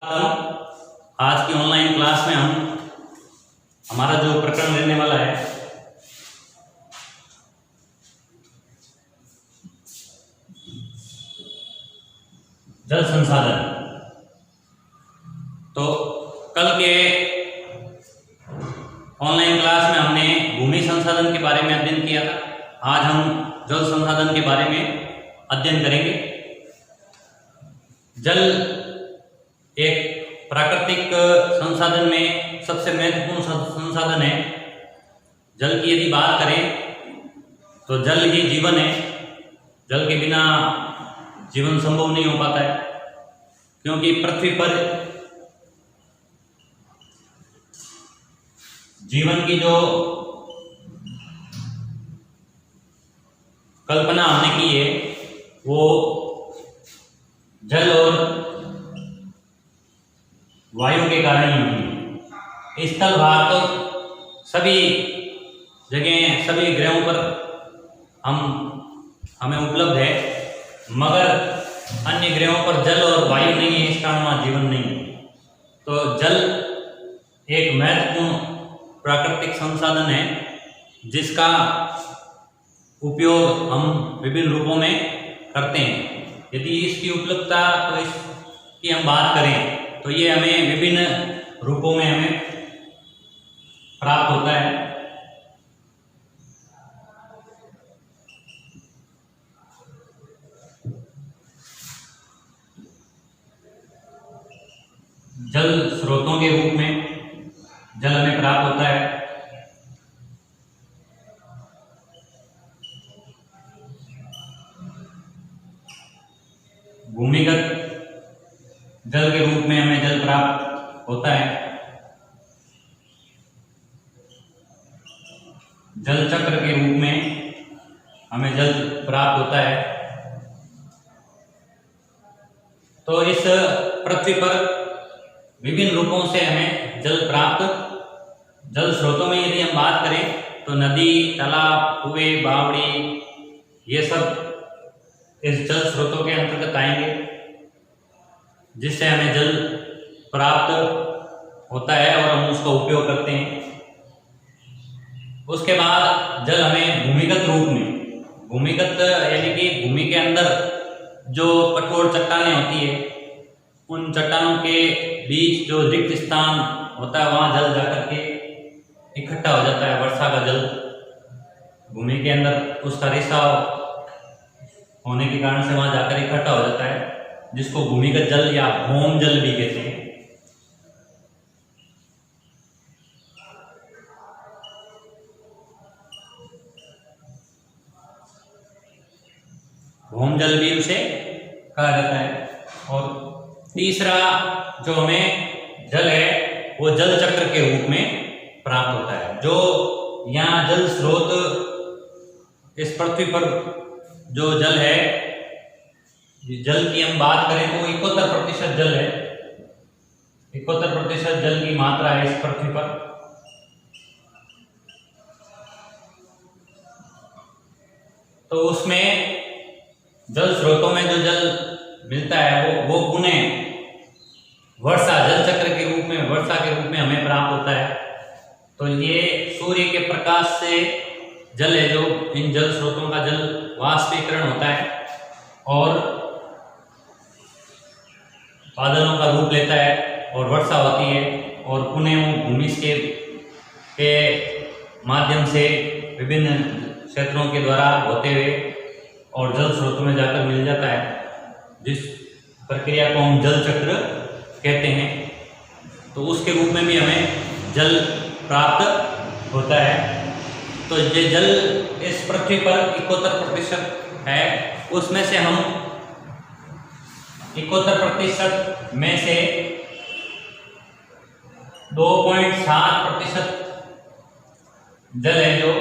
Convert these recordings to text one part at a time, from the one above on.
आज की online class में हमारा जो प्रकरण रहने वाला है जल संसाधन। तो कल के ऑनलाइन क्लास में हमने भूमि संसाधन के बारे में अध्ययन किया था। आज हम जल संसाधन के बारे में अध्ययन करेंगे। जल एक प्राकृतिक संसाधन में सबसे महत्वपूर्ण संसाधन है। जल की यदि बात करें तो जल ही जीवन है। जल के बिना जीवन संभव नहीं हो पाता है, क्योंकि पृथ्वी पर जीवन की जो कल्पना हमने की है वो जल और वायु के कारण ही होती है। स्थल भाग तो सभी जगह सभी ग्रहों पर हमें उपलब्ध है, मगर अन्य ग्रहों पर जल और वायु नहीं है, इस कारण वहाँ जीवन नहीं है। तो जल एक महत्वपूर्ण प्राकृतिक संसाधन है जिसका उपयोग हम विभिन्न रूपों में करते हैं। यदि इसकी उपलब्धता तो इसकी हम बात करें तो ये हमें विभिन्न रूपों में हमें प्राप्त होता है। जल स्रोतों के रूप में जल हमें प्राप्त होता है। भूमिगत जल के रूप में हमें जल प्राप्त होता है। जल चक्र के रूप में हमें जल प्राप्त होता है। तो इस पृथ्वी पर विभिन्न रूपों से हमें जल प्राप्त। जल स्रोतों में यदि हम बात करें तो नदी, तालाब, कुएं, बावड़ी, ये सब इस जल स्रोतों के अंतर्गत आएंगे, जिससे हमें जल प्राप्त होता है और हम उसका उपयोग करते हैं। उसके बाद जल हमें भूमिगत रूप में, भूमिगत यानी कि भूमि के अंदर जो कठोर चट्टानें होती है, उन चट्टानों के बीच जो रिक्त स्थान होता है वहाँ जल जाकर के इकट्ठा हो जाता है। वर्षा का जल भूमि के अंदर उसका रिसाव होने के कारण से वहाँ जाकर इकट्ठा हो जाता है, जिसको भूमिगत जल या भौम जल भी कहते हैं। भौम जल भी उसे कहा जाता है। और तीसरा जो हमें जल है वो जल चक्र के रूप में प्राप्त होता है। जो यहाँ जल स्रोत इस पृथ्वी पर जो जल है, जल की हम बात करें तो 71% जल है। 71% जल की मात्रा है इस पृथ्वी पर। तो उसमें जल स्रोतों में जो जल मिलता है वो पुनः वर्षा जल चक्र के रूप में, वर्षा के रूप में हमें प्राप्त होता है। तो ये सूर्य के प्रकाश से जल है, जो इन जल स्रोतों का जल वाष्पीकरण होता है और बादलों का रूप लेता है और वर्षा होती है, और पुनः वो भूमि के माध्यम से विभिन्न क्षेत्रों के द्वारा होते हुए और जल स्रोतों में जाकर मिल जाता है, जिस प्रक्रिया को हम जल चक्र कहते हैं। तो उसके रूप में भी हमें जल प्राप्त होता है। तो ये जल इस पृथ्वी पर 71% है। उसमें से हम 71% में से 2.7% जल है जो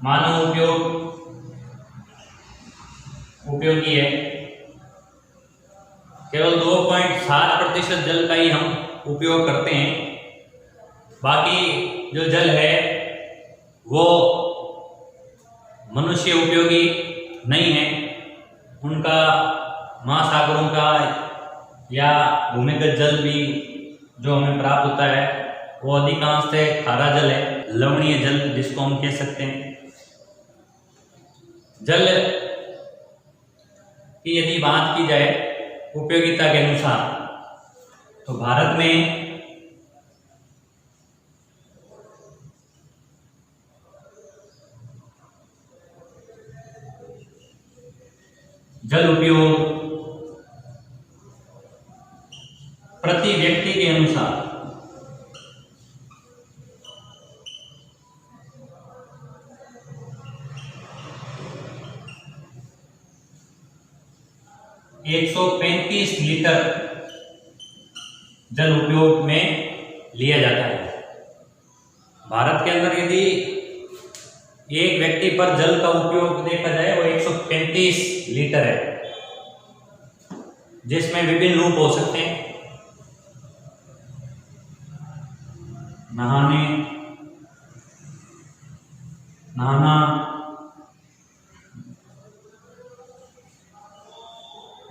मानव उपयोगी है। केवल 2.7% जल का ही हम उपयोग करते हैं। बाकी जो जल है वो मनुष्य उपयोगी नहीं है, उनका महासागरों का या भूमिगत जल भी जो हमें प्राप्त होता है वो अधिकांशतः खारा जल है, लवणीय जल जिसको हम कह सकते हैं। जल की यदि बात की जाए उपयोगिता के अनुसार तो भारत में जल उपयोग प्रति व्यक्ति के अनुसार 135 लीटर जल उपयोग में लिया जाता है। भारत के अंदर यदि एक व्यक्ति पर जल का उपयोग देखा जाए वो 135 लीटर है, जिसमें विभिन्न रूप हो सकते हैं। नहाना,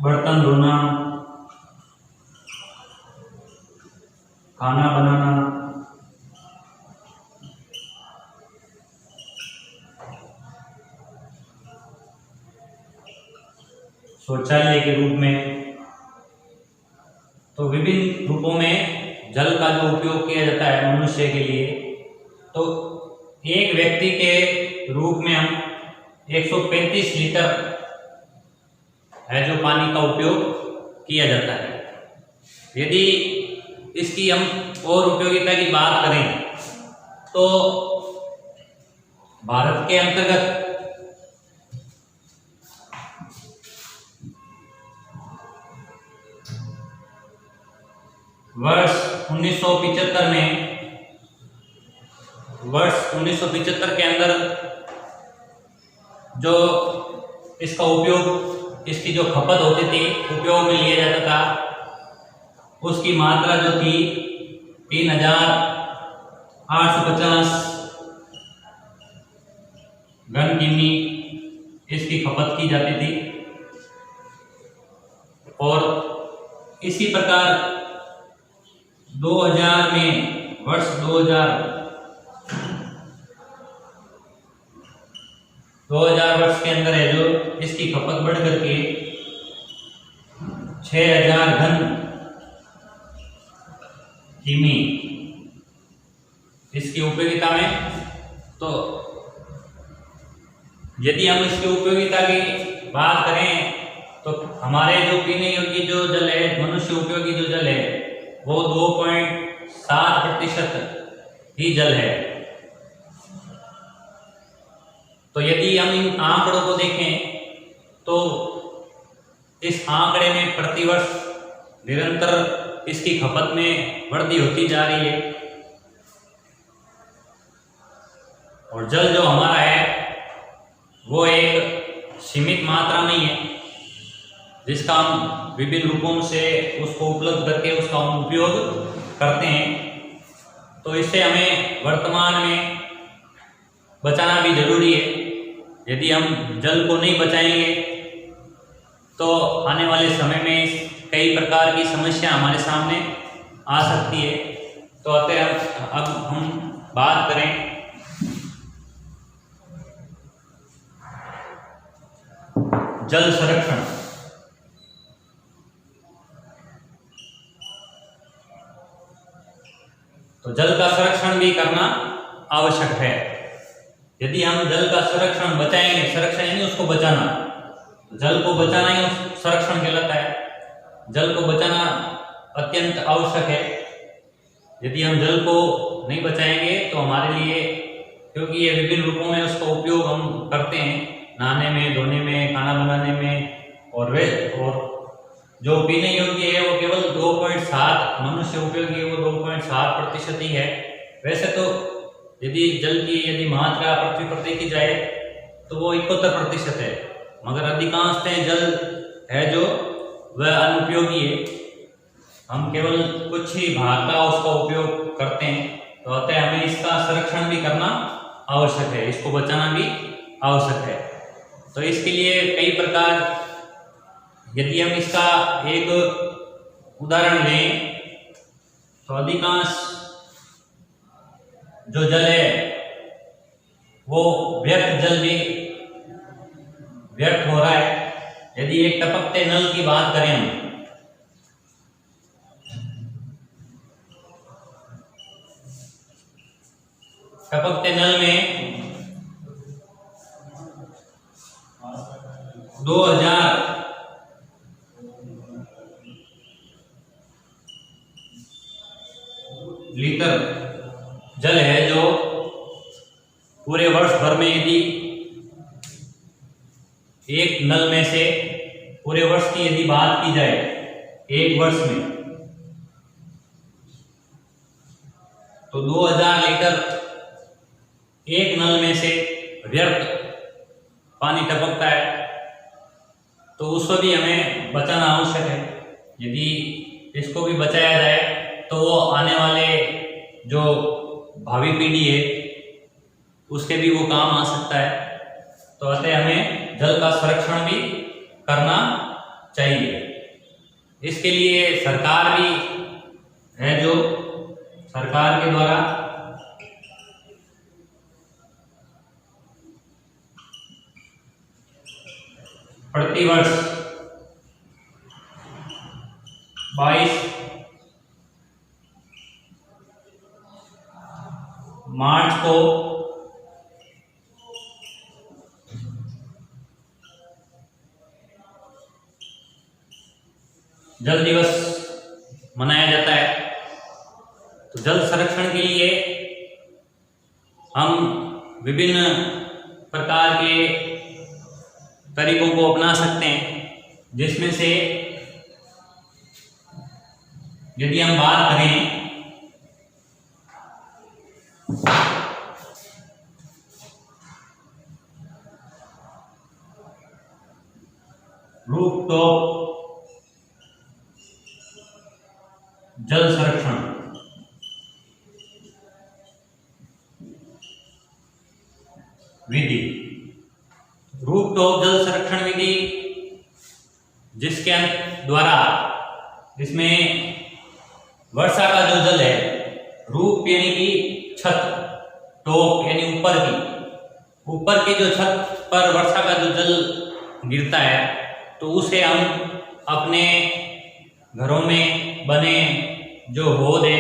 बर्तन धोना, खाना बनाना, शौचालय के रूप में, तो विभिन्न रूपों में जल का जो उपयोग किया जाता है मनुष्य के लिए, तो एक व्यक्ति के रूप में हम 135 लीटर है जो पानी का उपयोग किया जाता है। यदि इसकी हम और उपयोगिता की बात करें तो भारत के अंतर्गत वर्ष 1975 के अंदर जो इसका उपयोग, इसकी जो खपत होती थी, उपयोग में लिया जाता था, उसकी मात्रा जो थी 3850 घन किमी इसकी खपत की जाती थी। और इसी प्रकार 2000 में वर्ष 2000 वर्ष के अंदर है जो इसकी खपत बढ़ करके 6000 घन किमी इसकी उपयोगिता में। तो यदि हम इसकी उपयोगिता की बात करें तो हमारे जो पीने योग्य जो जल है, मनुष्य उपयोगी जो जल है, वो 2.7% ही जल है। तो यदि हम इन आंकड़ों को देखें तो इस आंकड़े में प्रतिवर्ष निरंतर इसकी खपत में वृद्धि होती जा रही है। और जल जो हमारा है वो एक सीमित मात्रा नहीं है, जिसका हम विभिन्न रूपों से उसको उपलब्ध करके उसका हम उपयोग करते हैं। तो इससे हमें वर्तमान में बचाना भी जरूरी है। यदि हम जल को नहीं बचाएंगे तो आने वाले समय में कई प्रकार की समस्या हमारे सामने आ सकती है। तो अब हम बात करें जल संरक्षण। तो जल का संरक्षण भी करना आवश्यक है। यदि हम जल का संरक्षण बचाएंगे, संरक्षण यानी उसको बचाना, जल को बचाना ही संरक्षण कहलाता है। जल को बचाना अत्यंत आवश्यक है। यदि हम जल को नहीं बचाएंगे तो हमारे लिए, क्योंकि ये विभिन्न रूपों में उसका उपयोग हम करते हैं, नहाने में, धोने में, खाना बनाने में, और जो पीने योग्य है वो केवल 2.7, मनुष्य उपयोगी है वो 2.7% ही है। वैसे तो यदि जल की मात्रा पृथ्वी पर देखी जाए तो वो 71% है, मगर अधिकांशतः जल है जो वह अनुपयोगी है। हम केवल कुछ ही भाग का उसका उपयोग करते हैं। तो अतः हमें इसका संरक्षण भी करना आवश्यक है, इसको बचाना भी आवश्यक है। तो इसके लिए कई प्रकार यदि हम इसका एक उदाहरण लें तो अधिकांश जो जल है वो व्यर्थ जल भी व्यर्थ हो रहा है। यदि एक टपकते नल की बात करें हम, टपकते नल में 2000 लीटर जल है जो पूरे वर्ष भर में, यदि एक नल में से पूरे वर्ष की यदि बात की जाए, एक वर्ष में तो 2000 लीटर एक नल में से व्यर्थ पानी टपकता है। तो उसको भी हमें बचाना आवश्यक है। यदि इसको भी बचाया जाए तो वो आने वाले जो भावी पीढ़ी है उसके भी वो काम आ सकता है। तो अतः हमें जल का संरक्षण भी करना चाहिए। इसके लिए सरकार भी है, जो सरकार के द्वारा प्रतिवर्ष 22 मार्च को जल दिवस मनाया जाता है। तो जल संरक्षण के लिए हम विभिन्न प्रकार के तरीकों को अपना सकते हैं, जिसमें से यदि हम बात करें रूफटॉप जल संरक्षण, विधि, रूफटॉप जल संरक्षण विधि जिसके द्वारा इसमें वर्षा का जो जल है, रूफ यानी कि छत, टॉप यानी ऊपर की जो छत पर वर्षा का जो जल गिरता है, तो उसे हम अपने घरों में बने जो हौद है,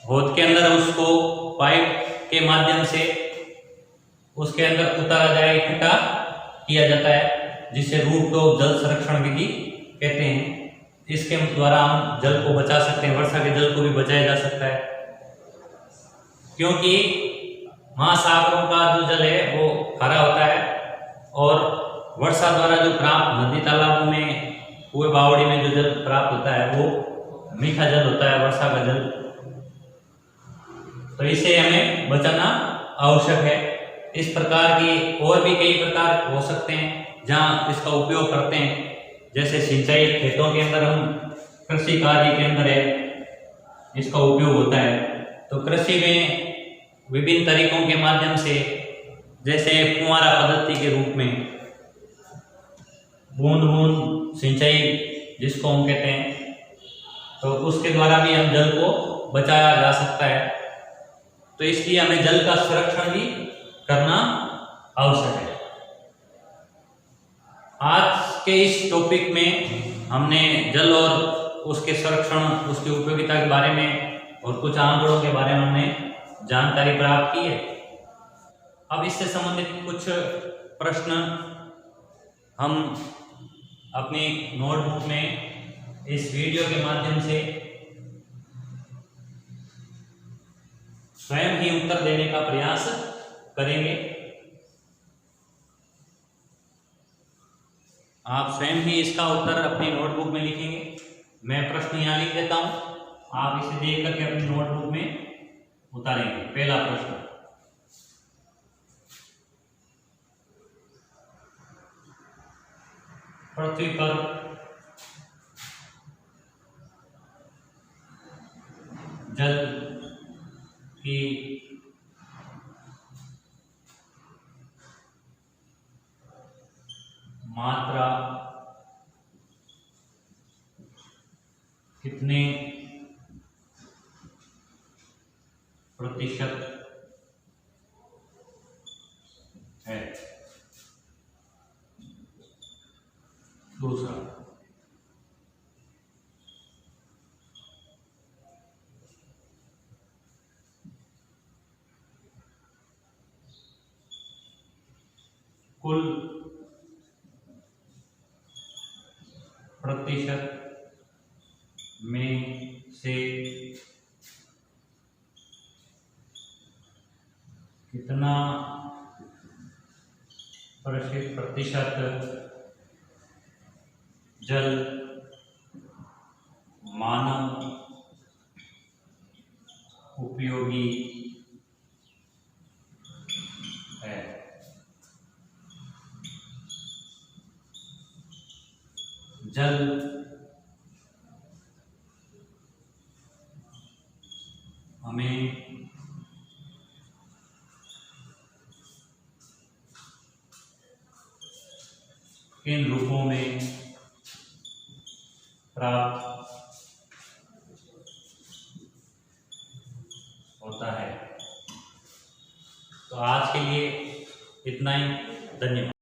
हौद के अंदर उसको पाइप के माध्यम से उसके अंदर उतारा जाए, इकट्ठा किया जाता है, जिसे रूफटॉप जल संरक्षण विधि कहते हैं। इसके द्वारा हम जल को बचा सकते हैं, वर्षा के जल को भी बचाया जा सकता है। क्योंकि महासागरों का जो जल है वो खारा होता है और वर्षा द्वारा जो प्राप्त नदी तालाबों में, कुएं बावड़ी में जो जल प्राप्त होता है वो मीठा जल होता है, वर्षा का जल। तो इसे हमें बचाना आवश्यक है। इस प्रकार की और भी कई प्रकार हो सकते हैं जहाँ इसका उपयोग करते हैं, जैसे सिंचाई, खेतों के अंदर हम कृषि कार्य के अंदर है इसका उपयोग होता है। तो कृषि में विभिन्न तरीकों के माध्यम से, जैसे फुहारा पद्धति के रूप में बूंद बूंद सिंचाई जिसको हम कहते हैं, तो उसके द्वारा भी हम जल को बचाया जा सकता है। तो इसलिए हमें जल का संरक्षण भी करना आवश्यक है। आज के इस टॉपिक में हमने जल और उसके संरक्षण, उसकी उपयोगिता के बारे में और कुछ आंकड़ों के बारे में हमने जानकारी प्राप्त की है। अब इससे संबंधित कुछ प्रश्न हम अपनी नोटबुक में इस वीडियो के माध्यम से स्वयं ही उत्तर देने का प्रयास करेंगे। आप स्वयं ही इसका उत्तर अपनी नोटबुक में लिखेंगे। मैं प्रश्न यहाँ लिख देता हूँ, आप इसे देख करके अपनी नोटबुक में उतारेंगे। पहला प्रश्न, पृथ्वी पर जल की मात्रा कितने प्रतिशत है। दूसरा, कुल प्रतिशत में से कितना प्रतिशत जल मानव उपयोगी है। जल हमें किन रूपों में प्राप्त होता है। तो आज के लिए इतना ही। धन्यवाद।